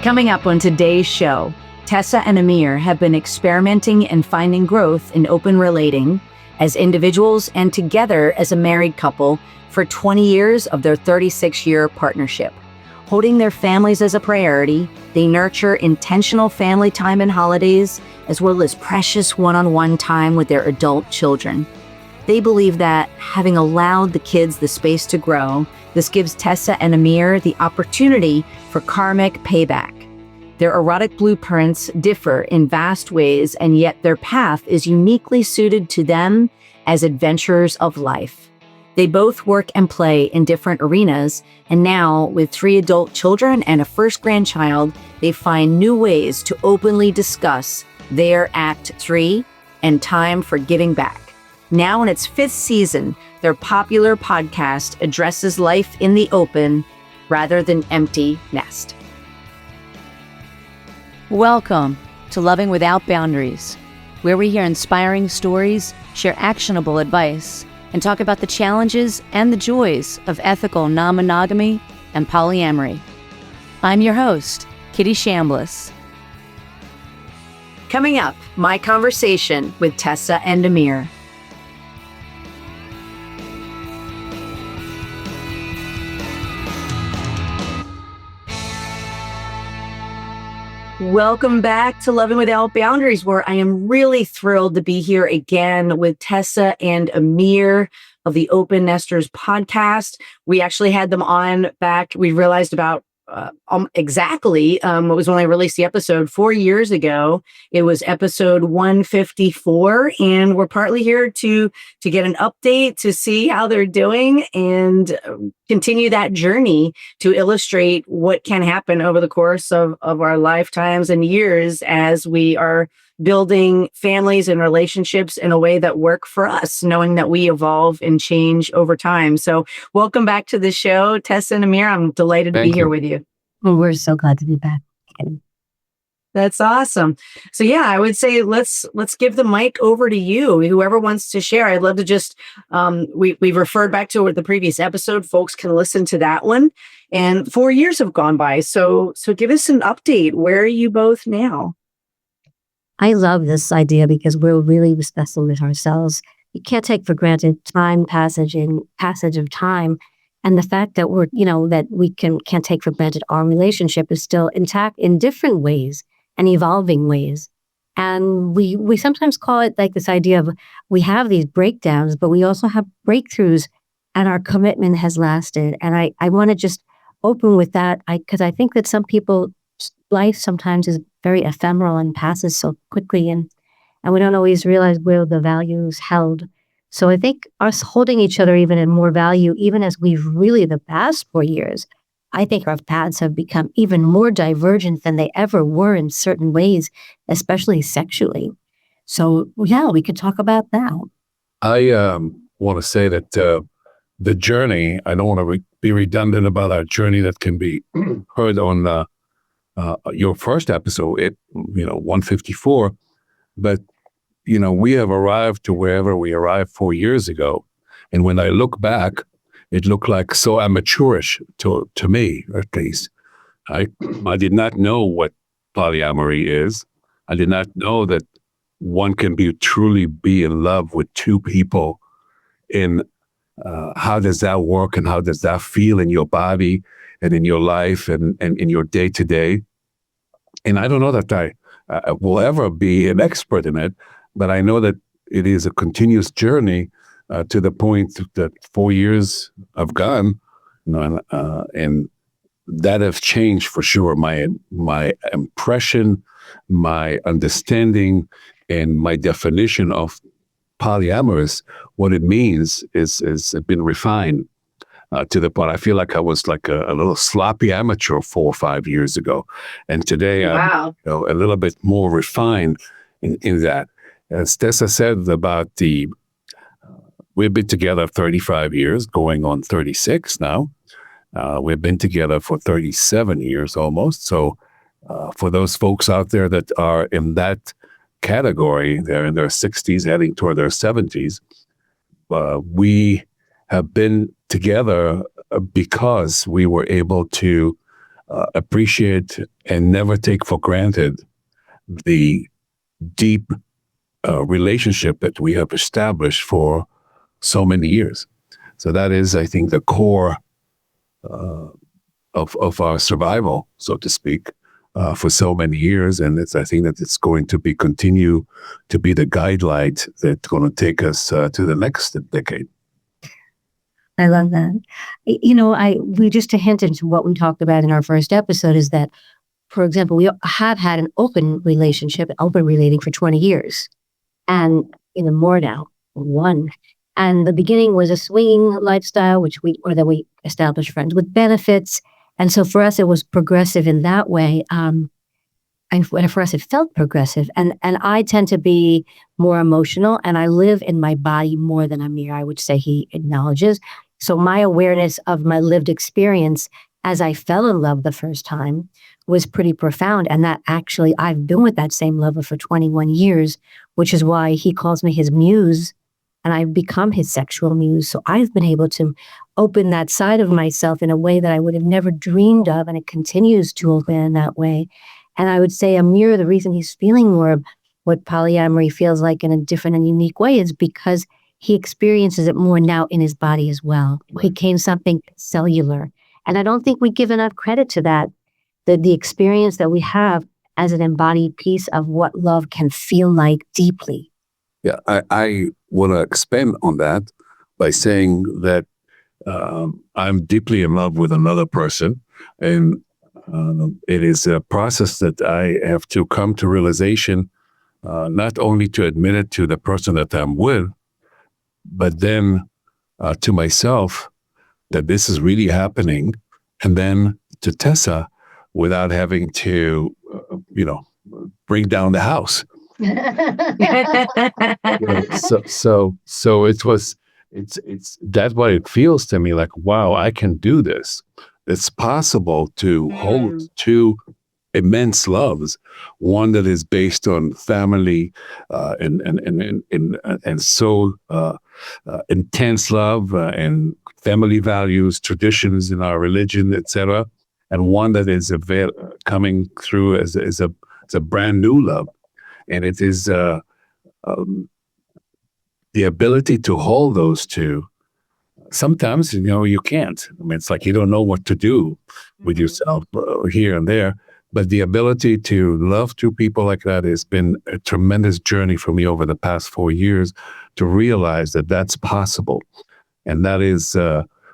Coming up on today's show, Tessa and Amir have been experimenting and finding growth in open relating as individuals and together as a married couple for 20 years of their 36-year partnership. Holding their families as a priority, they nurture intentional family time and holidays, as well as precious one-on-one time with their adult children. They believe that having allowed the kids the space to grow, this gives Tessa and Amir the opportunity for karmic payback. Their erotic blueprints differ in vast ways, and yet their path is uniquely suited to them as adventurers of life. They both work and play in different arenas, and now, with 3 adult children and a first grandchild, they find new ways to openly discuss their Act 3 and time for giving back. Now in its 5th season, their popular podcast addresses life in the open rather than empty nest. Welcome to Loving Without Boundaries, where we hear inspiring stories, share actionable advice, and talk about the challenges and the joys of ethical non-monogamy and polyamory. I'm your host, Kitty Shambliss. Coming up, my conversation with Tessa and Amir. Welcome back to Loving Without Boundaries, where I am really thrilled to be here again with Tessa and Amir of the Open Nesters podcast. We actually had them on back, we realized about it was when I released the episode 4 years ago. It was episode 154, and we're partly here to get an update, to see how they're doing and continue that journey to illustrate what can happen over the course of our lifetimes and years as we are building families and relationships in a way that work for us, knowing that we evolve and change over time. So welcome back to the show, Tessa and Amir. I'm delighted to be here with you. Well, we're so glad to be back. That's awesome. So yeah, I would say let's give the mic over to you. Whoever wants to share. I'd love to just we've referred back to the previous episode. Folks can listen to that one. And 4 years have gone by. So give us an update. Where are you both now? I love this idea because we're really special with ourselves. You can't take for granted passage of time. And the fact that that we can't take for granted our relationship is still intact in different ways and evolving ways. And we sometimes call it like this idea of we have these breakdowns, but we also have breakthroughs, and our commitment has lasted. And I want to just open with that because I think that some people, life sometimes is very ephemeral and passes so quickly, and we don't always realize where the value is held. So I think us holding each other even in more value, even as we've really the past 4 years, I think our paths have become even more divergent than they ever were in certain ways, especially sexually. So yeah, we could talk about that. I want to say that the journey, I don't want to be redundant about our journey that can be heard on your first episode, 154, but we have arrived to wherever we arrived 4 years ago. And when I look back, it looked like so amateurish to me, at least. I did not know what polyamory is. I did not know that one can truly be in love with 2 people. And how does that work, and how does that feel in your body and in your life and in your day-to-day? And I don't know that I will ever be an expert in it, but I know that it is a continuous journey to the point that 4 years have gone, and that have changed for sure my impression, my understanding, and my definition of polyamorous. What it means is been refined to the point I feel like I was like a little sloppy amateur 4 or 5 years ago, and today I'm a little bit more refined in that. As Tessa said about we've been together 35 years, going on 36 now. We've been together for 37 years almost. So for those folks out there that are in that category, they're in their 60s, heading toward their 70s, we have been together because we were able to appreciate and never take for granted the deep relationship that we have established for so many years. So that is, I think, the core of our survival, so to speak, for so many years. And I think that it's going to be continue to be the guidelight that's going to take us to the next decade. I love that. We just to hint into what we talked about in our first episode is that, for example, we have had an open relationship, open relating for 20 years, and more now, one. And the beginning was a swinging lifestyle, that we established friends with benefits. And so for us, it was progressive in that way. And for us, it felt progressive. And I tend to be more emotional, and I live in my body more than Amir, I would say he acknowledges. So my awareness of my lived experience as I fell in love the first time was pretty profound. And that actually, I've been with that same lover for 21 years, which is why he calls me his muse, and I've become his sexual muse. So I've been able to open that side of myself in a way that I would have never dreamed of, and it continues to open in that way. And I would say Amir, the reason he's feeling more of what polyamory feels like in a different and unique way is because he experiences it more now in his body as well. He became something cellular. And I don't think we give enough credit to that, the experience that we have as an embodied piece of what love can feel like deeply. Yeah, I want to expand on that by saying that I'm deeply in love with another person, and it is a process that I have to come to realization, not only to admit it to the person that I'm with, but then to myself that this is really happening, and then to Tessa without having to, bring down the house. So it's that's what it feels to me like, wow, I can do this. It's possible to hold two immense loves, one that is based on family and so intense love and family values, traditions in our religion, etc., and one that is coming through as a brand new love. And it is the ability to hold those two. Sometimes, you can't. I mean, it's like you don't know what to do with yourself here and there. But the ability to love two people like that has been a tremendous journey for me over the past 4 years to realize that that's possible. And that is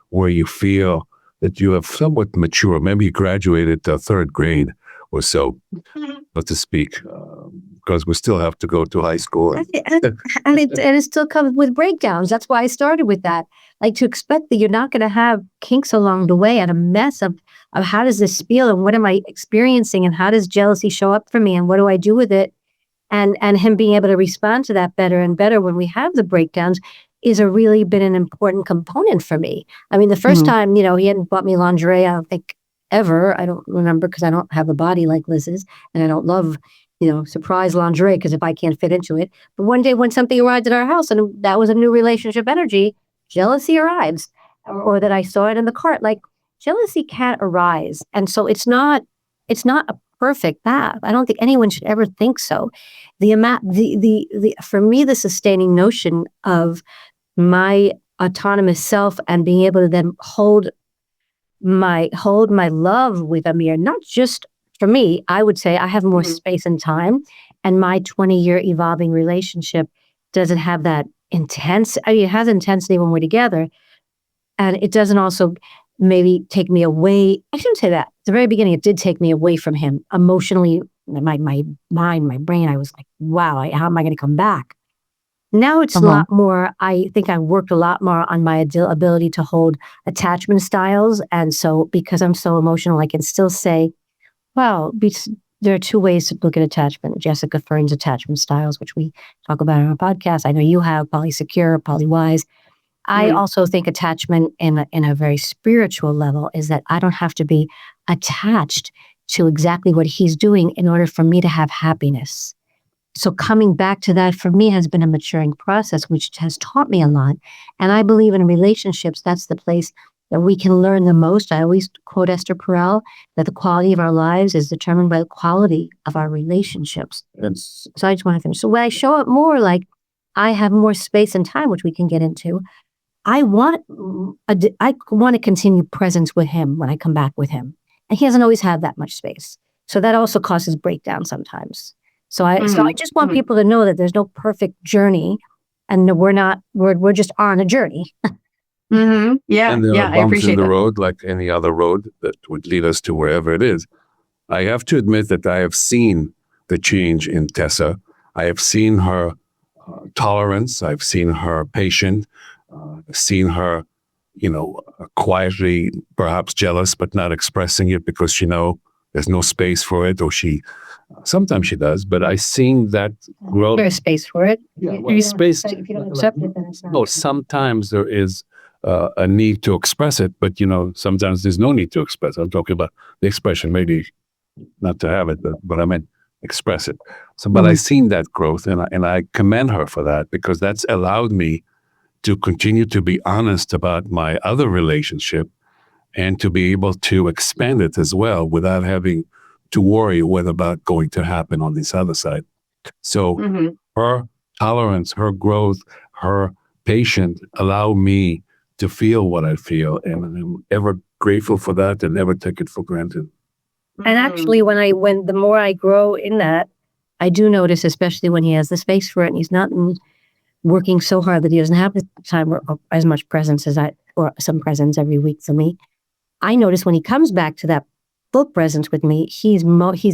where you feel that you have somewhat mature. Maybe you graduated to third grade or so, so to speak, because we still have to go to high school. And it still comes with breakdowns. That's why I started with that. Like, to expect that you're not going to have kinks along the way and a mess of how does this feel and what am I experiencing and how does jealousy show up for me and what do I do with it? And him being able to respond to that better and better when we have the breakdowns is really been an important component for me. I mean, the first time, he hadn't bought me lingerie, I don't think ever. I don't remember because I don't have a body like Liz's, and I don't love, surprise lingerie because if I can't fit into it. But one day when something arrived at our house and that was a new relationship energy, jealousy arrives, or that I saw it in the cart. Like, jealousy can't arise. And so it's not a perfect path. I don't think anyone should ever think so. For me, the sustaining notion of my autonomous self and being able to then hold my love with Amir, not just for me, I would say I have more space and time, and my 20-year evolving relationship doesn't have that intense. I mean, it has intensity when we're together, and it doesn't also maybe take me away. I shouldn't say that. At the very beginning, it did take me away from him emotionally. My mind, my brain, I was like, wow, how am I going to come back? Now it's a lot more, I think I've worked a lot more on my ability to hold attachment styles. And so because I'm so emotional, I can still say, well, there are two ways to look at attachment. Jessica Fern's attachment styles, which we talk about on our podcast. I know you have polysecure, polywise. I also think attachment in a very spiritual level is that I don't have to be attached to exactly what he's doing in order for me to have happiness. So coming back to that for me has been a maturing process, which has taught me a lot. And I believe in relationships, that's the place that we can learn the most. I always quote Esther Perel that the quality of our lives is determined by the quality of our relationships. So I just want to finish. So when I show up more, like I have more space and time, which we can get into, I want to continue presence with him when I come back with him. And he hasn't always had that much space. So that also causes breakdown sometimes. So I just want people to know that there's no perfect journey, and that we're just on a journey. Yeah, and there yeah, are I bumps appreciate in the that. road like any other road that would lead us to wherever it is. I have to admit that I have seen the change in Tessa. I have seen her tolerance. I've seen her patient, seen her, quietly perhaps jealous, but not expressing it because there's no space for it, or sometimes she does, but I seen that growth. There's space for it. Space. If you don't accept it, then it's not. No, sometimes there is a need to express it, but sometimes there's no need to express it. I'm talking about the expression, maybe not to have it, but I meant express it. So, but I seen that growth, and I commend her for that, because that's allowed me to continue to be honest about my other relationship and to be able to expand it as well without having to worry what about going to happen on this other side. So her tolerance, her growth, her patience allow me to feel what I feel, and I'm ever grateful for that and never take it for granted. And actually, when the more I grow in that, I do notice, especially when he has the space for it and he's not working so hard that he doesn't have the time or as much presence or some presence every week for me. I notice when he comes back to that full presence with me, he's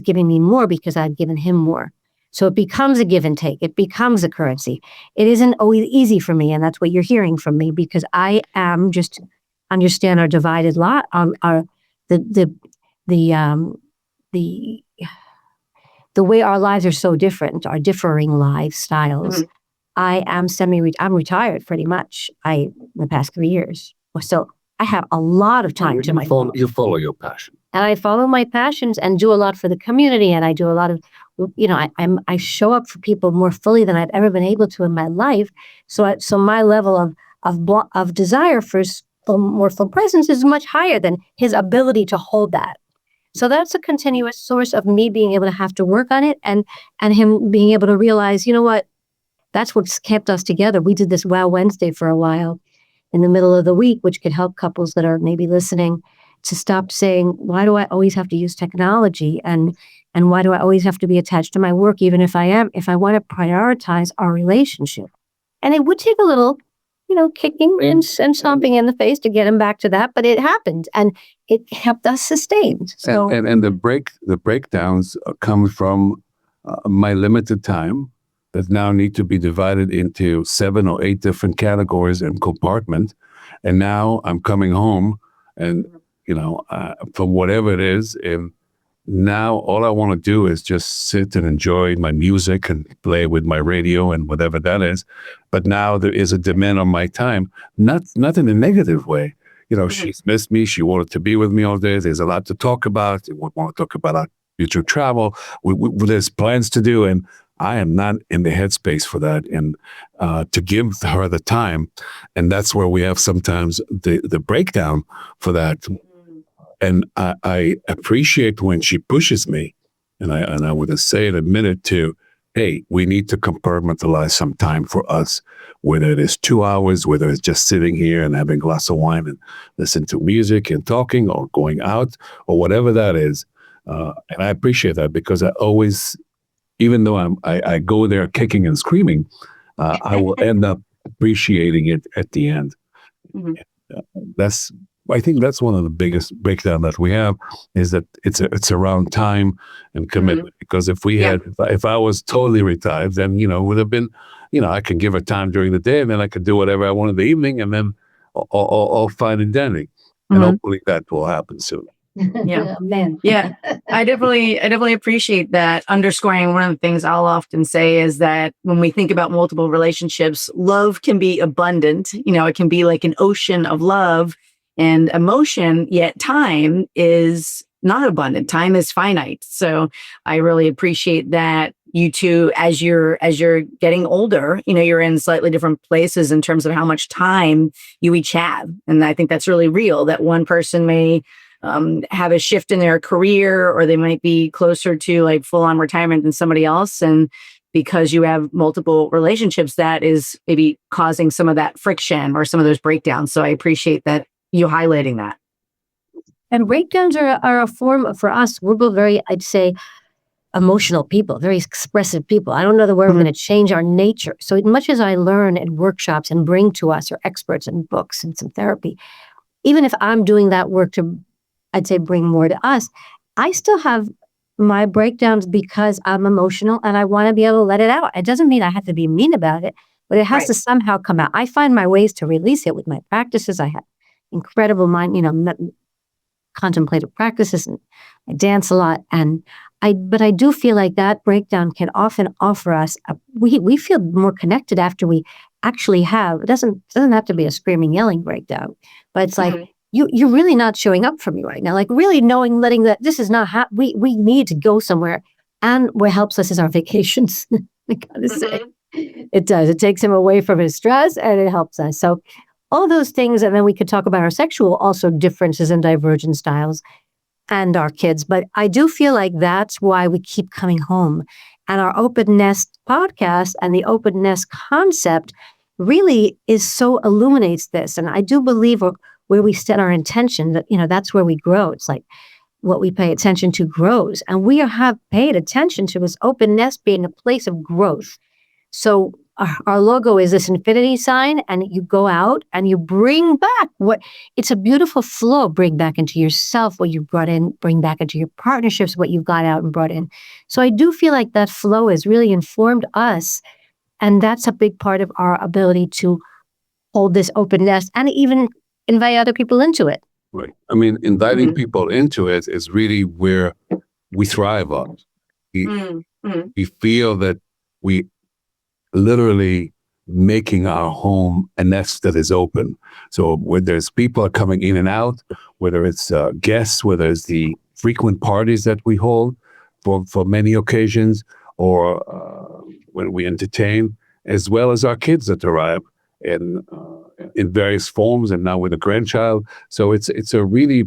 giving me more because I've given him more. So it becomes a give and take. It becomes a currency. It isn't always easy for me, and that's what you're hearing from me, because I am just understand our divided lot, the way our lives are so different, our differing lifestyles. I'm retired pretty much. In the past 3 years. So I have a lot of time to myself. You follow your passion. And I follow my passions and do a lot for the community. And I do a lot of, I show up for people more fully than I've ever been able to in my life. So my level of desire for more full presence is much higher than his ability to hold that. So that's a continuous source of me being able to have to work on it, and him being able to realize, you know what, that's what's kept us together. We did this Wow Wednesday for a while in the middle of the week, which could help couples that are maybe listening to stop saying, why do I always have to use technology? And why do I always have to be attached to my work, even if I want to prioritize our relationship? And it would take a little, kicking and stomping in the face to get him back to that, but it happened, and it kept us sustained. So, and the breakdowns come from my limited time that now need to be divided into 7 or 8 different categories and compartments. And now I'm coming home, and from whatever it is, and now all I want to do is just sit and enjoy my music and play with my radio and whatever that is. But now there is a demand on my time, not in a negative way. She's missed me. She wanted to be with me all day. There's a lot to talk about. We want to talk about our future travel. There's plans to do, and I am not in the headspace for that, and to give her the time. And that's where we have sometimes the breakdown for that. And I appreciate when she pushes me, and I would say and admit it too, hey, we need to compartmentalize some time for us, whether it is 2 hours, whether it's just sitting here and having a glass of wine and listen to music and talking, or going out, or whatever that is. And I appreciate that, because I always, even though I go there kicking and screaming, I will end up appreciating it at the end. I think that's one of the biggest breakdown that we have, is that it's around time and commitment. Because if I was totally retired, then would have been, I could give her time during the day, and then I could do whatever I want in the evening, and then all fine and dandy. And hopefully that will happen soon. Yeah. Man. Yeah, I definitely appreciate that. Underscoring, one of the things I'll often say is that when we think about multiple relationships, love can be abundant. It can be like an ocean of love and emotion, yet time is not abundant. Time is finite. So I really appreciate that, you two, as you're getting older, you're in slightly different places in terms of how much time you each have. And I think that's really real, that one person may have a shift in their career, or they might be closer to like full on retirement than somebody else. And because you have multiple relationships, that is maybe causing some of that friction or some of those breakdowns. So I appreciate that you highlighting that. And breakdowns are a form for us. We're both very, I'd say, emotional people, very expressive people. I don't know that we're going to change our nature. So as much as I learn at workshops and bring to us or experts and books and some therapy, even if I'm doing that work to, I'd say, bring more to us, I still have my breakdowns because I'm emotional and I want to be able to let it out. It doesn't mean I have to be mean about it, but it has to somehow come out. I find my ways to release it with my practices. I have incredible contemplative practices, and I dance a lot. But I do feel like that breakdown can often offer us, we feel more connected after we actually have, it doesn't have to be a screaming, yelling breakdown, but it's like, you're really not showing up for me right now. Like really letting that this is not, we need to go somewhere. And what helps us is our vacations. I gotta say, it does. It takes him away from his stress and it helps us. So all those things, and then we could talk about our sexual also differences and divergent styles and our kids. But I do feel like that's why we keep coming home. And our Open Nest podcast and the Open Nest concept really illuminates this. And I do believe where we set our intention, that, that's where we grow. It's like what we pay attention to grows. And we have paid attention to this Open Nest being a place of growth. So our logo is this infinity sign, and you go out and you bring back it's a beautiful flow. Bring back into yourself what you brought in, bring back into your partnerships what you've got out and brought in. So I do feel like that flow has really informed us. And that's a big part of our ability to hold this open nest and even invite other people into it. Right. I mean, inviting people into it is really where we thrive on. We feel that we literally making our home a nest that is open. So where there's people coming in and out, whether it's guests, whether it's the frequent parties that we hold for many occasions, or when we entertain, as well as our kids that arrive in various forms, and now with a grandchild. So it's a really,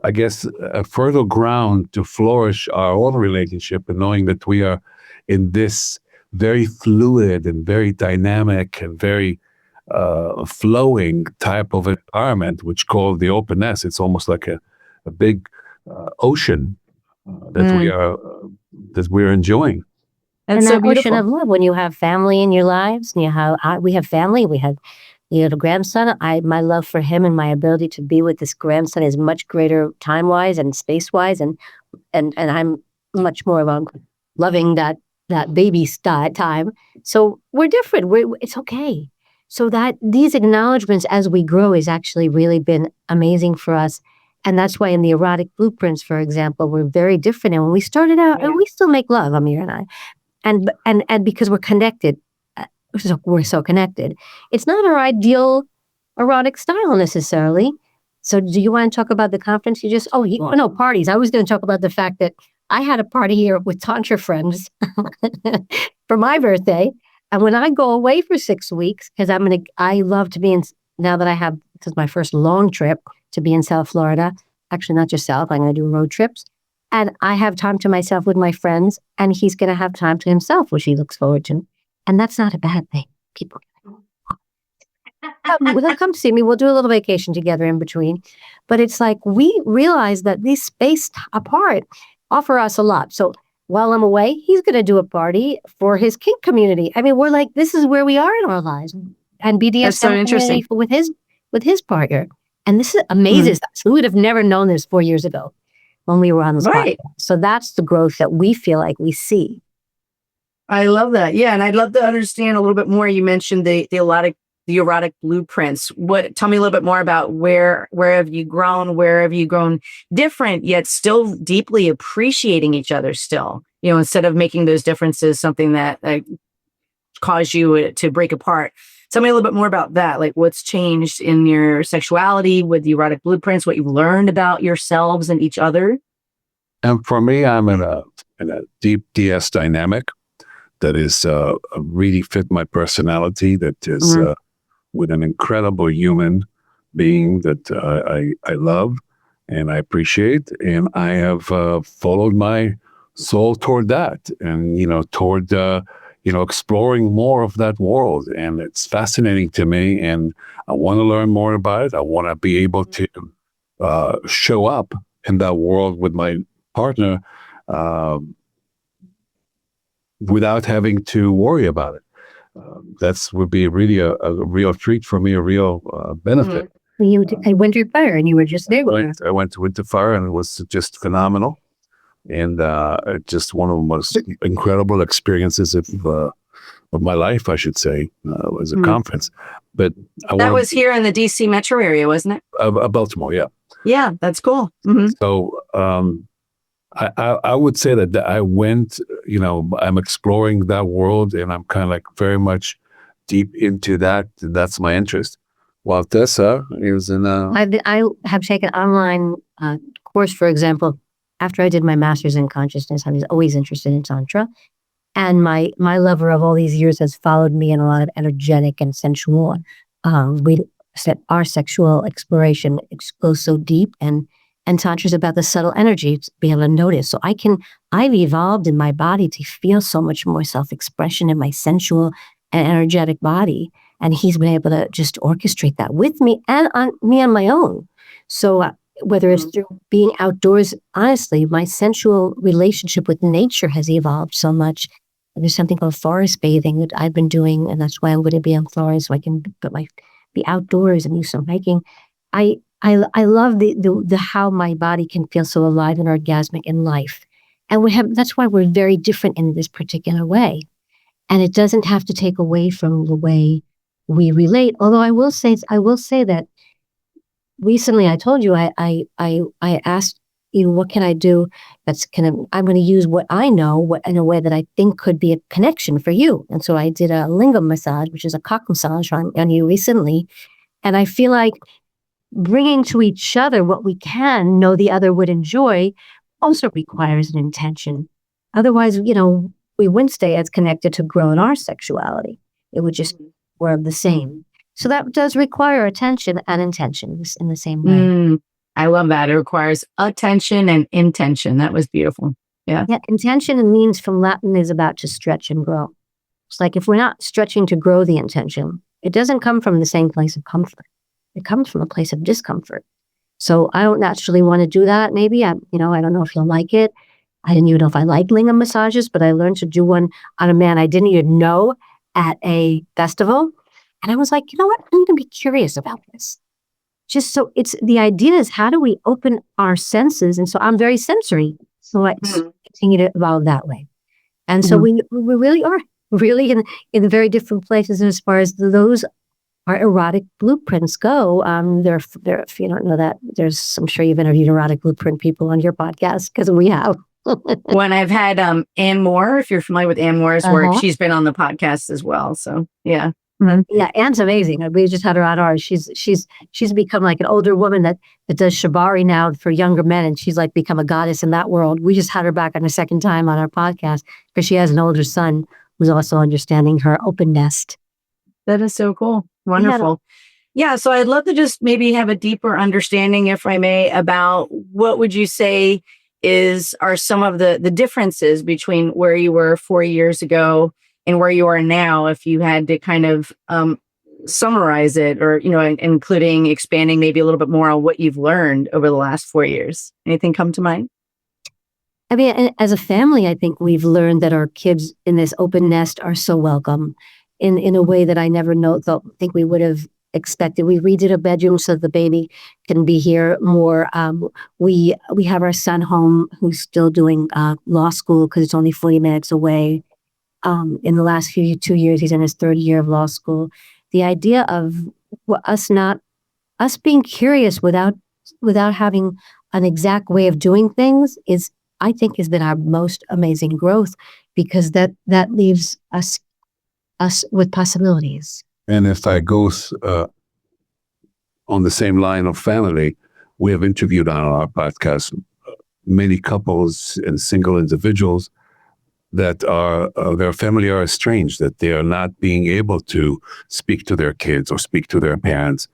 I guess, a fertile ground to flourish our own relationship, and knowing that we are in this very fluid and very dynamic and very flowing type of environment, which called the Open Nest. It's almost like a big ocean that we're enjoying. And so that beautiful ocean of love, when you have family in your lives, and we have family, we have a grandson. My love for him and my ability to be with this grandson is much greater time-wise and space-wise, and I'm much more of loving that baby time. So we're different. It's okay. So that these acknowledgments as we grow has actually really been amazing for us. And that's why in the erotic blueprints, for example, we're very different. And when we started out, and we still make love, Amir and I, and because we're connected, we're so connected. It's not our ideal erotic style necessarily. So do you want to talk about the conference you just, no, parties. I was going to talk about the fact that I had a party here with Tantra friends for my birthday. And when I go away for 6 weeks, because I love to be now that this is my first long trip to be in South Florida, actually not just South, I'm going to do road trips. And I have time to myself with my friends, and he's going to have time to himself, which he looks forward to. And that's not a bad thing. People they'll come see me. We'll do a little vacation together in between. But it's like we realize that these space apart offer us a lot. So while I'm away, he's going to do a party for his kink community. I mean, we're like, this is where we are in our lives. And BDSM That's so interesting. with his partner. And this amazes us. We would have never known this 4 years ago when we were on this podcast. So that's the growth that we feel like we see. I love that. Yeah. And I'd love to understand a little bit more. You mentioned the erotic blueprints. Tell me a little bit more about where have you grown different, yet still deeply appreciating each other still, instead of making those differences something that cause you to break apart. Tell me a little bit more about that. Like what's changed in your sexuality with the erotic blueprints, what you've learned about yourselves and each other. And for me, I'm in a a deep DS dynamic that is really fit my personality, that is with an incredible human being that I love and I appreciate. And I have followed my soul toward that and, toward, exploring more of that world. And it's fascinating to me. And I want to learn more about it. I want to be able to show up in that world with my partner without having to worry about it. That would be really a real treat for me, a real benefit. I went to fire and you were just there with her. I went to Winter Fire and it was just phenomenal. And just one of the most incredible experiences of my life, I should say, was a conference. But that was here in the DC metro area, wasn't it? Baltimore, yeah. Yeah, that's cool. So I would say that I went, I'm exploring that world and I'm kind of like very much deep into that. That's my interest. While Tessa is in I have taken online course, for example, after I did my master's in consciousness. I was always interested in Tantra. And my lover of all these years has followed me in a lot of energetic and sensual. We said our sexual exploration goes so deep, and Tantra is about the subtle energy to be able to notice. So I've evolved in my body to feel so much more self-expression in my sensual and energetic body. And he's been able to just orchestrate that with me and on my own. So whether it's through being outdoors, honestly, my sensual relationship with nature has evolved so much. There's something called forest bathing that I've been doing, and that's why I'm going to be in Florida, so I can be outdoors and do some hiking. I love the how my body can feel so alive and orgasmic in life, and that's why we're very different in this particular way. And it doesn't have to take away from the way we relate. Although I will say that recently I told you I asked, what can I do I'm going to use what I know in a way that I think could be a connection for you. And so I did a lingam massage, which is a cock massage on you recently. And I feel like bringing to each other what we can know the other would enjoy also requires an intention. Otherwise, we wouldn't stay as connected to growing our sexuality. It would just we're the same. So that does require attention and intention in the same way. I love that. It requires attention and intention. That was beautiful. Yeah. Yeah. Intention means from Latin is about to stretch and grow. It's like if we're not stretching to grow the intention, it doesn't come from the same place of comfort. It comes from a place of discomfort. So I don't naturally want to do that. Maybe I don't know if you'll like it. I didn't even know if I like lingam massages, but I learned to do one on a man I didn't even know at a festival. And I was like, you know what? I'm going to be curious about this. Just so the idea is how do we open our senses? And so I'm very sensory. So I continue to evolve that way. And so we really are in very different places as far as those our erotic blueprints go. There, if you don't know that, I'm sure you've interviewed erotic blueprint people on your podcast because we have. When I've had Ann Moore, if you're familiar with Ann Moore's work, she's been on the podcast as well. So yeah. Yeah, Anne's amazing. We just had her on ours. She's become like an older woman that does shibari now for younger men, and she's like become a goddess in that world. We just had her back on a second time on our podcast because she has an older son who's also understanding her open nest. That is so cool. Wonderful. Yeah, so I'd love to just maybe have a deeper understanding, if I may, about what would you say are some of the differences between where you were 4 years ago and where you are now, if you had to kind of summarize it, or including expanding maybe a little bit more on what you've learned over the last 4 years. Anything come to mind? I mean, as a family, I think we've learned that our kids in this open nest are so welcome in a way that I never think we would have expected. We redid a bedroom so the baby can be here more. We have our son home who's still doing law school because it's only 40 minutes away. In the last 2 years, he's in his third year of law school. The idea of us being curious without having an exact way of doing things I think has been our most amazing growth, because that leaves us with possibilities. And if I go on the same line of family, we have interviewed on our podcast many couples and single individuals that are their family are estranged, that they are not being able to speak to their kids or speak to their parents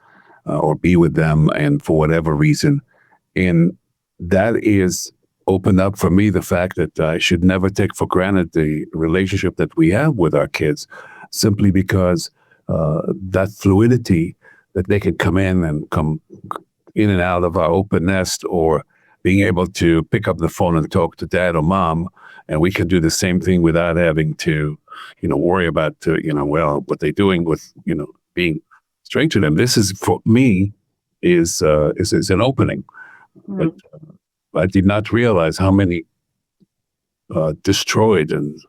or be with them, and for whatever reason. And that is opened up for me the fact that I should never take for granted the relationship that we have with our kids, simply because that fluidity that they can come in and come in and out of our open nest, or being able to pick up the phone and talk to dad or mom, and we can do the same thing without having to, worry about, well, what they're doing with, being strange to them. This is, for me, is an opening. But I did not realize how many destroyed and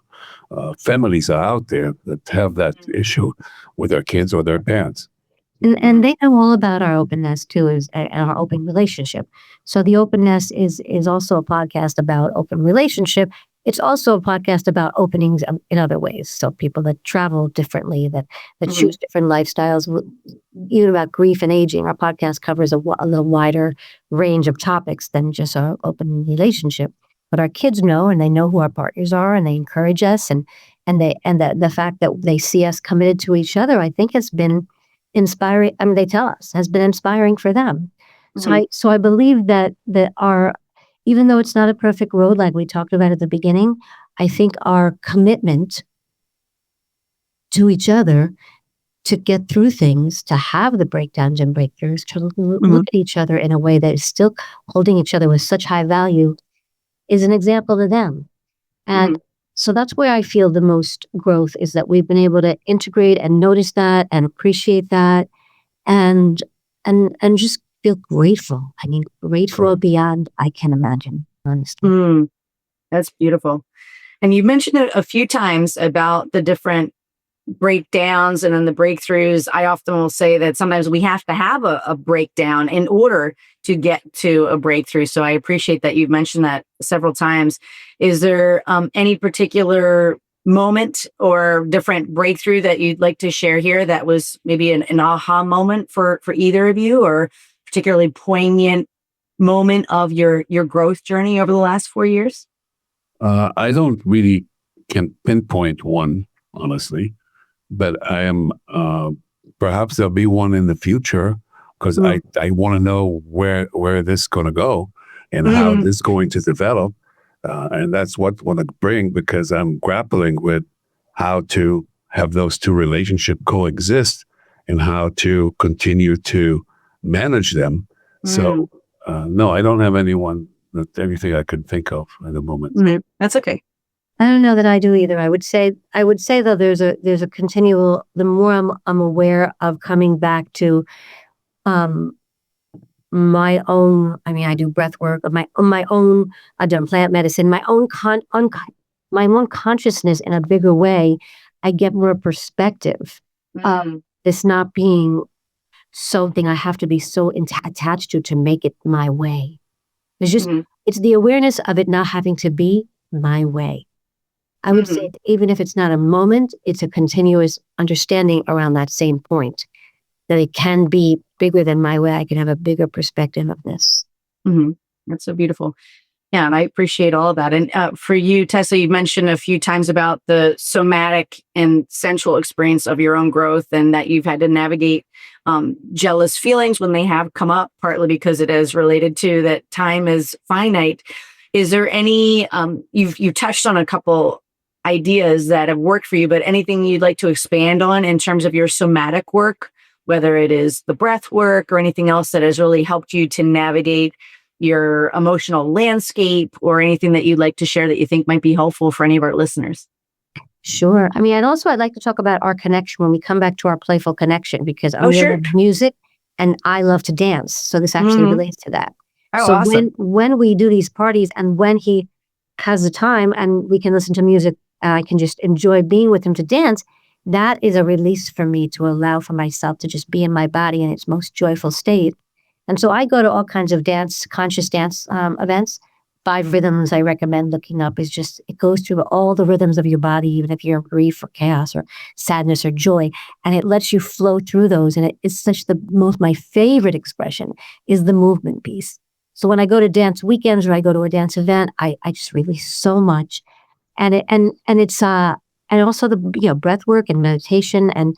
families are out there that have that issue with their kids or their parents. And they know all about our openness too, and our open relationship. So the openness is also a podcast about open relationship. It's also a podcast about openings in other ways. So people that travel differently, that choose different lifestyles, even about grief and aging. Our podcast covers a little wider range of topics than just our open relationship. But our kids know, and they know who our partners are, and they encourage us, and the fact that they see us committed to each other, I think, has been inspiring. I mean, they tell us has been inspiring for them. So I believe that our, even though it's not a perfect road like we talked about at the beginning, I think our commitment to each other to get through things, to have the breakdowns and breakthroughs, to look at each other in a way that is still holding each other with such high value, is an example to them. And so that's where I feel the most growth, is that we've been able to integrate and notice that and appreciate that, and just feel grateful. I mean, grateful beyond I can imagine, honestly. That's beautiful. And you mentioned it a few times about the different breakdowns and then the breakthroughs. I often will say that sometimes we have to have a breakdown in order to get to a breakthrough. So I appreciate that you've mentioned that several times. Is there any particular moment or different breakthrough that you'd like to share here that was maybe an aha moment for either of you, or particularly poignant moment of your growth journey over the last 4 years? I don't really can pinpoint one, honestly, but I am, perhaps there'll be one in the future, because I want to know where this is going to go and how this is going to develop. And that's what I want to bring, because I'm grappling with how to have those two relationships coexist and how to continue to manage them. So, no, I don't have anything I could think of at the moment. That's okay. I don't know that I do either. I would say though, there's a continual, the more I'm aware of coming back to my own, I mean, I do breath work of my own, I've done plant medicine, my own consciousness in a bigger way. I get more perspective of this not being something I have to be so attached to make it my way. It's just, it's the awareness of it not having to be my way. I would say that even if it's not a moment, it's a continuous understanding around that same point, that it can be bigger than my way. I can have a bigger perspective of this. That's so beautiful. Yeah, and I appreciate all of that. And for you, Tessa, you mentioned a few times about the somatic and sensual experience of your own growth, and that you've had to navigate jealous feelings when they have come up, partly because it is related to that time is finite. Is there any, you've touched on a couple ideas that have worked for you, but anything you'd like to expand on in terms of your somatic work, whether it is the breath work or anything else that has really helped you to navigate your emotional landscape, or anything that you'd like to share that you think might be helpful for any of our listeners? Sure. I mean, I'd like to talk about our connection when we come back to our playful connection, because I'm music and I love to dance. So this actually relates to that. So awesome. When we do these parties, and when he has the time and we can listen to music, I can just enjoy being with him to dance. That is a release for me, to allow for myself to just be in my body in its most joyful state. And so I go to all kinds of conscious dance events. 5 rhythms I recommend looking up is just, it goes through all the rhythms of your body, even if you're in grief or chaos or sadness or joy, and it lets you flow through those. And it is such my favorite expression is the movement piece. So when I go to dance weekends or I go to a dance event, I just release so much. And also the breath work and meditation and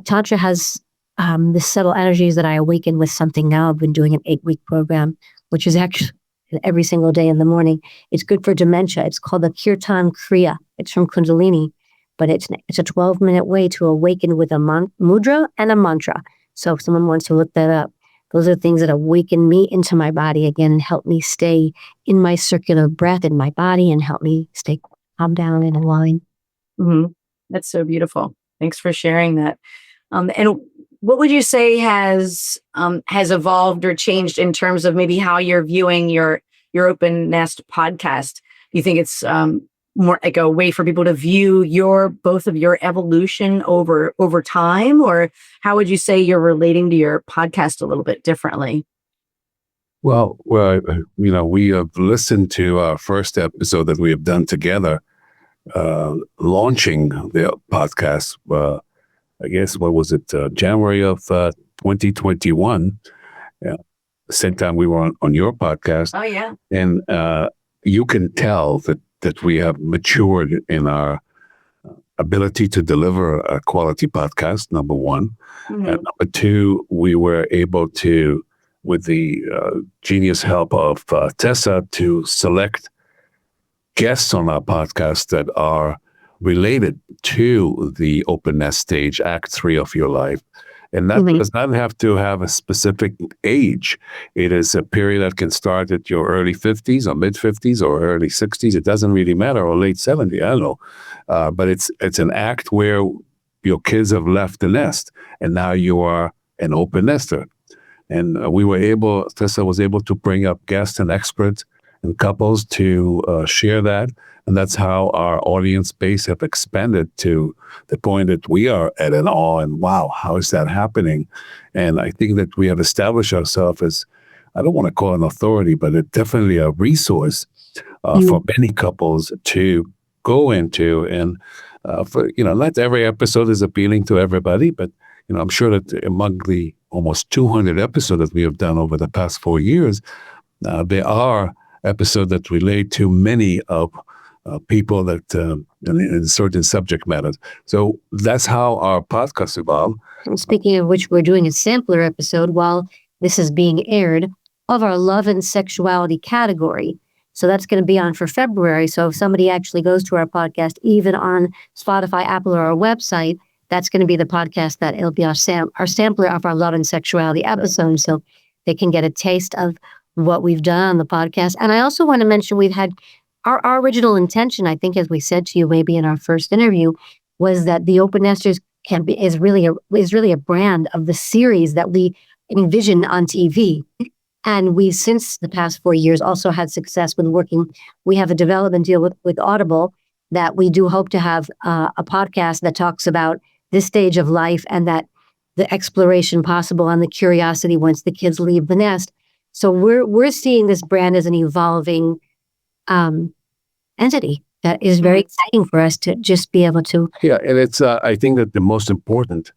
Tantra has the subtle energies that I awaken with something now. I've been doing an 8-week program, which is actually every single day in the morning. It's good for dementia. It's called the Kirtan Kriya. It's from Kundalini, but it's a 12-minute way to awaken with a mudra and a mantra. So if someone wants to look that up, those are things that awaken me into my body again and help me stay in my circular breath in my body and help me stay calm down and aligned. Mm-hmm. That's so beautiful. Thanks for sharing that. And what would you say has evolved or changed in terms of maybe how you're viewing your Open Nest podcast? Do you think it's more like a way for people to view both of your evolution over time, or how would you say you're relating to your podcast a little bit differently? Well, we have listened to our first episode that we have done together, launching the podcast. I guess, what was it, January of 2021, same time we were on your podcast. Oh, yeah. And you can tell that we have matured in our ability to deliver a quality podcast, number one. Mm-hmm. And number two, we were able to, with the genius help of Tessa, to select guests on our podcast that are related to the Open Nest stage, Act 3 of your life. And that does not have to have a specific age. It is a period that can start at your early 50s or mid 50s or early 60s. It doesn't really matter, or late 70s, I don't know. But it's an act where your kids have left the nest and now you are an open nester. And Tessa was able to bring up guests and experts and couples to share that. And that's how our audience base have expanded to the point that we are at an awe and wow, how is that happening? And I think that we have established ourselves as, I don't want to call it an authority, but it's definitely a resource for many couples to go into. And not every episode is appealing to everybody, but I'm sure that among the almost 200 episodes that we have done over the past 4 years, there are episodes that relate to many of people that in certain subject matters. So that's how our podcast evolved. And speaking of which, we're doing a sampler episode while this is being aired of our love and sexuality category. So that's going to be on for February. So if somebody actually goes to our podcast, even on Spotify, Apple, or our website, that's going to be the podcast that it'll be our sampler of our love and sexuality episode. So they can get a taste of what we've done on the podcast. And I also want to mention we've had our original intention, I think, as we said to you maybe in our first interview, was that the Open Nesters is really a brand of the series that we envision on TV. And we, since the past 4 years, also had success with working. We have a development deal with Audible that we do hope to have a podcast that talks about this stage of life and that the exploration possible and the curiosity once the kids leave the nest. So we're seeing this brand as an evolving entity that is very exciting for us to just be able to. Yeah, and it's I think that the most important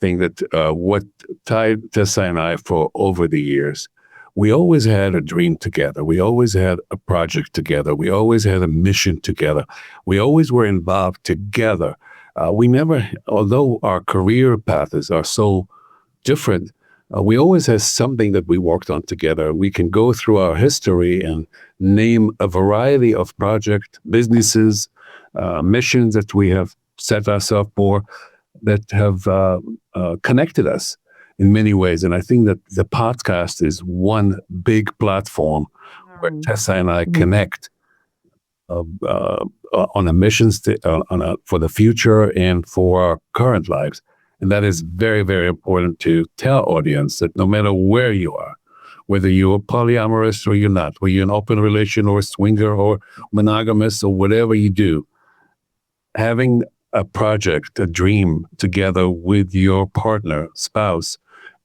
thing that what tied Tessa and I for over the years, we always had a dream together. We always had a project together. We always had a mission together. We always were involved together. We never, although our career paths are so different, we always have something that we worked on together. We can go through our history and name a variety of projects, businesses, missions that we have set ourselves for that have connected us in many ways. And I think that the podcast is one big platform where Tessa and I connect on a mission for the future and for our current lives. And that is very, very important to tell audience that no matter where you are, whether you're polyamorous or you're not, whether you're an open relation or a swinger or monogamous or whatever you do, having a project, a dream together with your partner, spouse,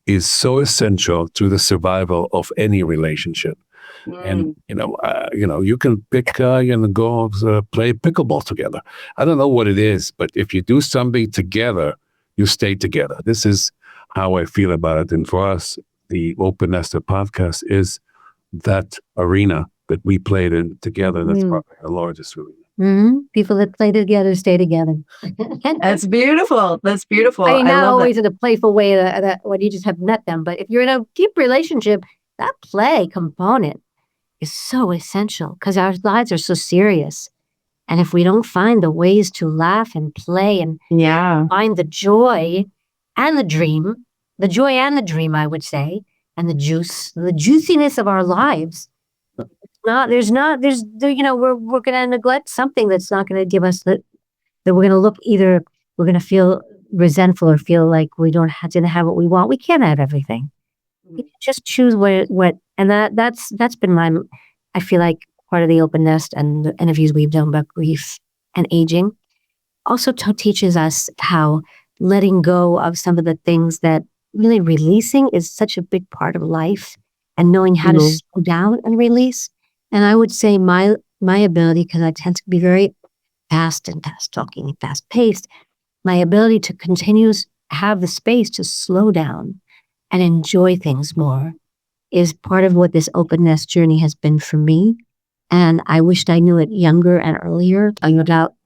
is so essential to the survival of any relationship. And, you can pick and go play pickleball together. I don't know what it is, but if you do something together, you stay together. This is how I feel about it. And for us, the Open Nester podcast is that arena that we played in together. That's probably the largest arena. People that play together stay together. That's beautiful. That's beautiful. I mean, I not love always that. in a playful way that when you just have met them, but if you're in a deep relationship, that play component is so essential because our lives are so serious. And if we don't find the ways to laugh and play and Yeah. find the joy and the joy and the dream, I would say, and the juiciness of our lives, we're going to neglect something that's not going to give us that we're going to we're going to feel resentful or feel like we didn't have what we want. We can't have everything. You can just choose and that's been I feel like part of the openness and the interviews we've done about grief and aging also teaches us how letting go of some of the things that really releasing is such a big part of life and knowing how to slow down and release. And I would say my ability, because I tend to be very fast talking, fast paced, my ability to have the space to slow down and enjoy things more is part of what this openness journey has been for me. And I wished I knew it younger and earlier about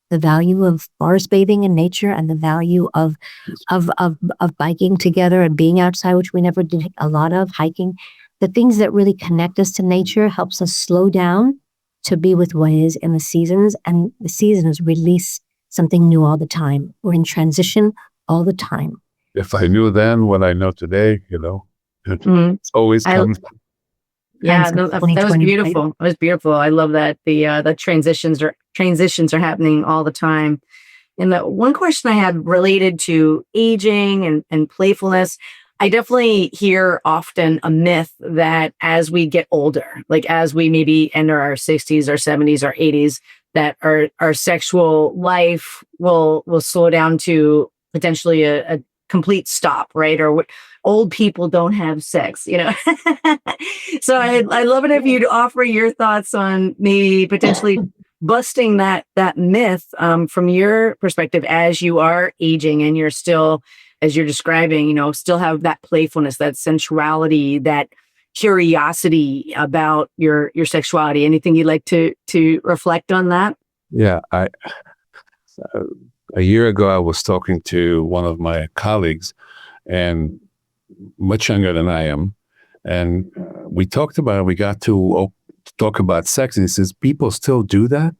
the value of forest bathing in nature and the value of biking together and being outside, which we never did a lot of, hiking. The things that really connect us to nature helps us slow down to be with what is in the seasons. And the seasons release something new all the time. We're in transition all the time. If I knew then what I know today, it's always comes. Yeah, no, that was beautiful. It was beautiful. I love that the transitions are happening all the time. And the one question I had related to aging and playfulness, I definitely hear often a myth that as we get older, like as we maybe enter our 60s or 70s or 80s, that our sexual life will slow down to potentially a complete stop, right? Or old people don't have sex, So I'd love it if you'd offer your thoughts on maybe potentially busting that myth from your perspective as you are aging and you're still, as you're describing, still have that playfulness, that sensuality, that curiosity about your sexuality. Anything you'd like to reflect on that? Yeah, a year ago I was talking to one of my colleagues, and much younger than I am, and we got to talk about sex, and he says people still do that,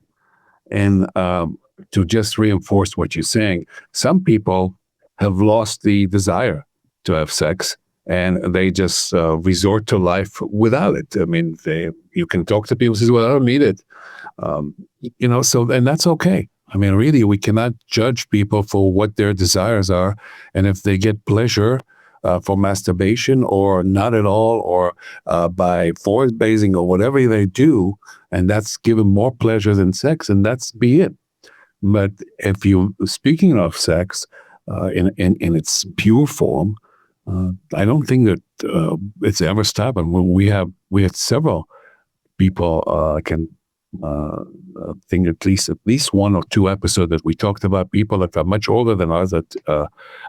and to just reinforce what you're saying, some people have lost the desire to have sex, and they just resort to life without it. I mean, you can talk to people who say, well, I don't need it. And that's okay. I mean, really, we cannot judge people for what their desires are. And if they get pleasure for masturbation or not at all, or by forest bathing or whatever they do, and that's given more pleasure than sex, and that's be it. But if speaking of sex in its pure form, I don't think that it's ever stopped. And we had several people can think at least one or two episodes that we talked about people that are much older than us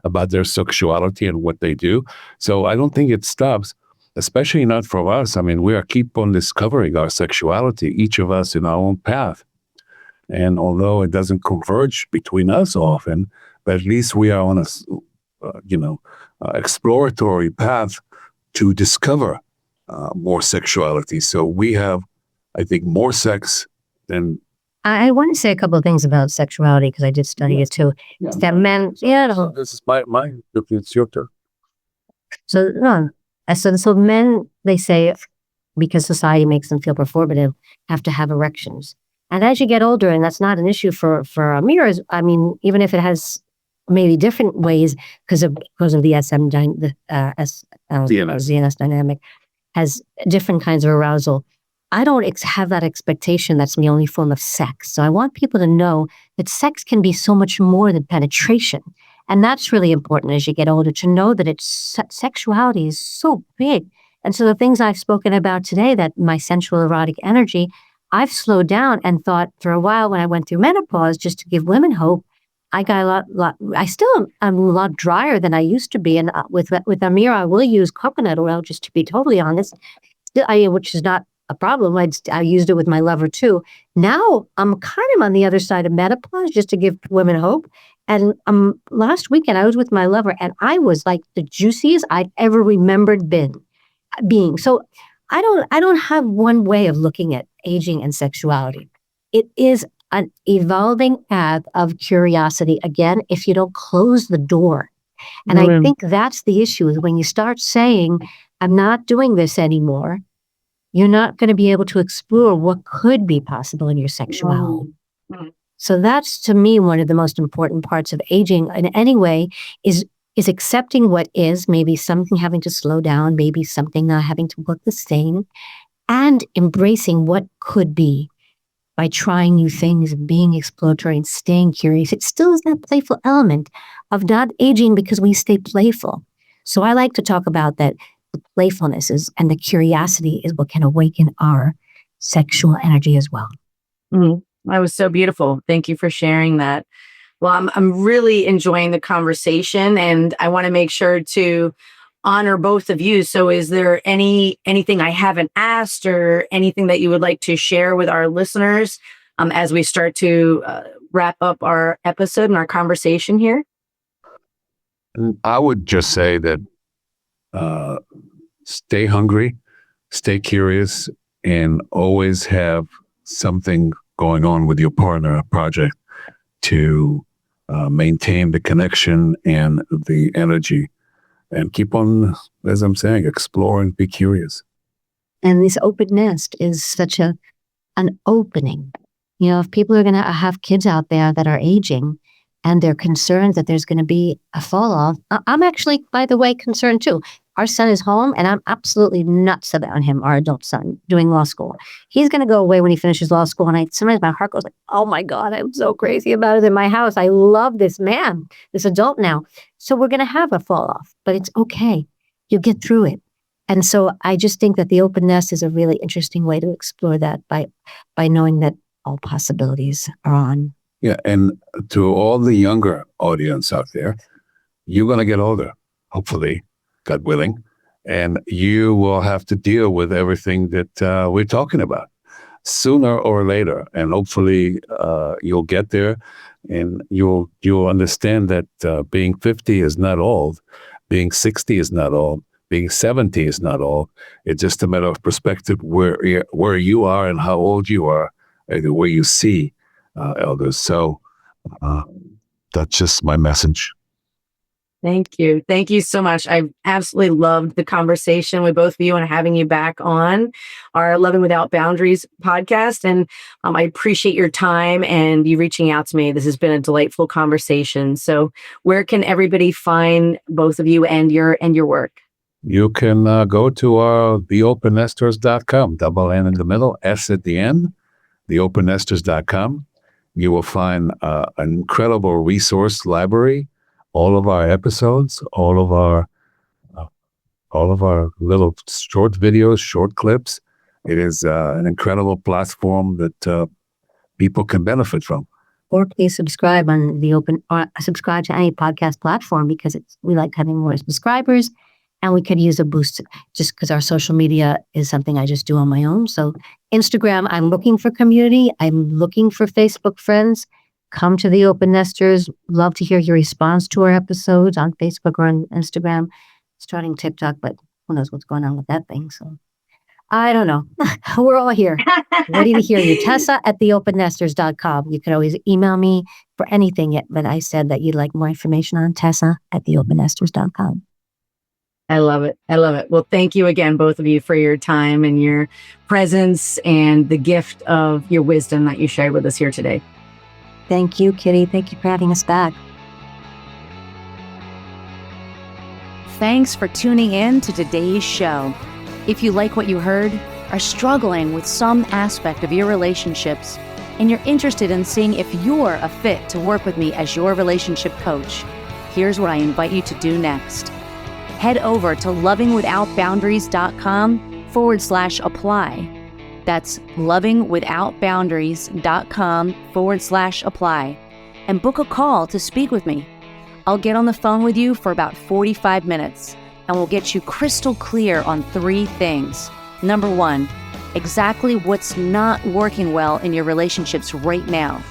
about their sexuality and what they do. So I don't think it stops, especially not for us. I mean, we keep on discovering our sexuality, each of us in our own path. And although it doesn't converge between us often, but at least we are on a exploratory path to discover more sexuality. So we have, I think, more sex than. I want to say a couple of things about sexuality because I did study it too. Yeah. That men, So this is my it's your turn. So men, they say, because society makes them feel performative, have to have erections. And as you get older, and that's not an issue for Amir, even if it has maybe different ways because of the ZNS dynamic has different kinds of arousal. I don't have that expectation that's the only form of sex. So I want people to know that sex can be so much more than penetration. And that's really important as you get older, to know that sexuality is so big. And so the things I've spoken about today, that my sensual erotic energy, I've slowed down and thought for a while when I went through menopause, just to give women hope, I got I'm a lot drier than I used to be. And with Amir, I will use coconut oil, just to be totally honest. which is not a problem. I used it with my lover too. Now I'm kind of on the other side of menopause, just to give women hope. And last weekend I was with my lover, and I was like the juiciest I'd ever remembered being. So I don't have one way of looking at aging and sexuality. It is an evolving path of curiosity. Again, if you don't close the door. And I think that's the issue, is when you start saying, I'm not doing this anymore, you're not going to be able to explore what could be possible in your sexuality. So that's, to me, one of the most important parts of aging in any way is accepting what is, maybe something having to slow down, maybe something not having to look the same, and embracing what could be by trying new things and being exploratory and staying curious. It still is that playful element of not aging because we stay playful. So I like to talk about that. The playfulness and the curiosity is what can awaken our sexual energy as well. That was so beautiful. Thank you for sharing that. Well, I'm really enjoying the conversation, and I want to make sure to honor both of you. So is there anything I haven't asked, or anything that you would like to share with our listeners as we start to wrap up our episode and our conversation here? I would just say that stay hungry, stay curious, and always have something going on with your partner, a project, to maintain the connection and the energy, and keep on, as I'm saying, exploring, be curious. And this open nest is such an opening. You know, if people are going to have kids out there that are aging and they're concerned that there's going to be a fall off, I'm actually, by the way, concerned too. Our son is home, and I'm absolutely nuts about him, our adult son, doing law school. He's going to go away when he finishes law school, and sometimes my heart goes like, oh my God, I'm so crazy about it in my house. I love this man, this adult now. So we're going to have a fall off, but it's okay. You'll get through it. And so I just think that the open nest is a really interesting way to explore that by knowing that all possibilities are on. Yeah, and to all the younger audience out there, you're going to get older, hopefully, God willing, and you will have to deal with everything that we're talking about sooner or later. And hopefully you'll get there, and you'll understand that being 50 is not old, being 60 is not old, being 70 is not old. It's just a matter of perspective, where you are and how old you are, and the way you see elders. So that's just my message. Thank you. Thank you so much. I absolutely loved the conversation with both of you and having you back on our Loving Without Boundaries podcast. And I appreciate your time and you reaching out to me. This has been a delightful conversation. So where can everybody find both of you and your work? You can go to theopennesters.com, double N in the middle, S at the end, theopennesters.com. You will find an incredible resource library, all of our episodes, all of our little short videos, short clips. It is an incredible platform that people can benefit from. Or please subscribe on subscribe to any podcast platform, because we like having more subscribers, and we could use a boost just because our social media is something I just do on my own. So Instagram, I'm looking for community. I'm looking for Facebook friends. Come to the Open Nesters. Love to hear your response to our episodes on Facebook or on Instagram. Starting TikTok, but who knows what's going on with that thing. So I don't know. We're all here, ready to hear you. Tessa at theopennesters.com. You can always email me for anything, but I said that you'd like more information on Tessa at theopennesters.com. I love it. I love it. Well, thank you again, both of you, for your time and your presence and the gift of your wisdom that you shared with us here today. Thank you, Kitty. Thank you for having us back. Thanks for tuning in to today's show. If you like what you heard, are struggling with some aspect of your relationships, and you're interested in seeing if you're a fit to work with me as your relationship coach, here's what I invite you to do next. Head over to lovingwithoutboundaries.com/apply. That's lovingwithoutboundaries.com/apply, and book a call to speak with me. I'll get on the phone with you for about 45 minutes, and we'll get you crystal clear on 3 things: Number 1, exactly what's not working well in your relationships right now.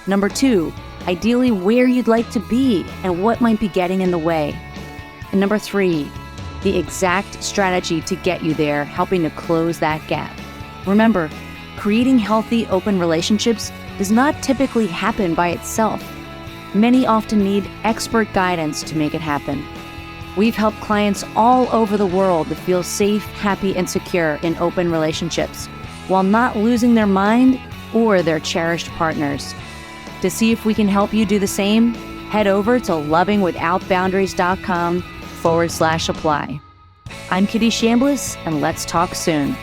Number 2, ideally where you'd like to be and what might be getting in the way. And number 3, the exact strategy to get you there, helping to close that gap. Remember, creating healthy, open relationships does not typically happen by itself. Many often need expert guidance to make it happen. We've helped clients all over the world to feel safe, happy, and secure in open relationships, while not losing their mind or their cherished partners. To see if we can help you do the same, head over to lovingwithoutboundaries.com/apply. I'm Kitty Chambliss, and let's talk soon.